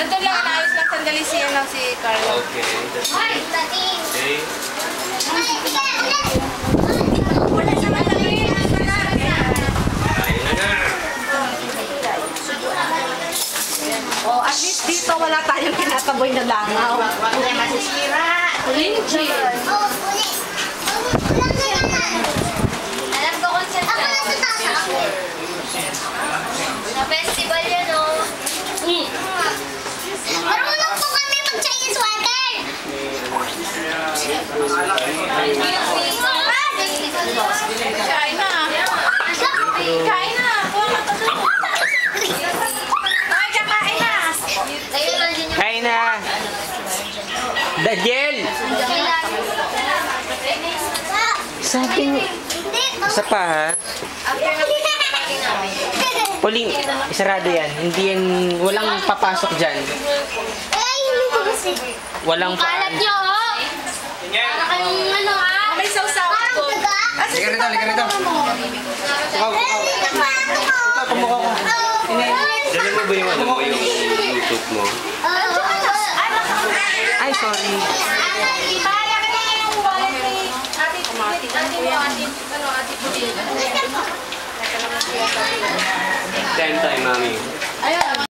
Nandun lang, naayos lang sandali si Carlo. Okay. Okay. Oh, at least dito wala tayong kinataboy na langaw. Wala masisira. Linji. Alam ko kung saan ako nasa tasa. Sa festival yan, oh. Marunong po kami mag-Chinese water. Kain na. Kain na. Kain na! Daniel! Sabi mo. Isa pa ha? Puling, isarado yan. Hindi yan, walang papasok dyan. Walang Kalat nyo, oh. Para kayong ano, ha? May sausawan ko. Lika rito, lika rito. Kumukha ko. Dali mo ba yung ano mo, yung YouTube mo? Ay, sorry. Time, mami. Ayun.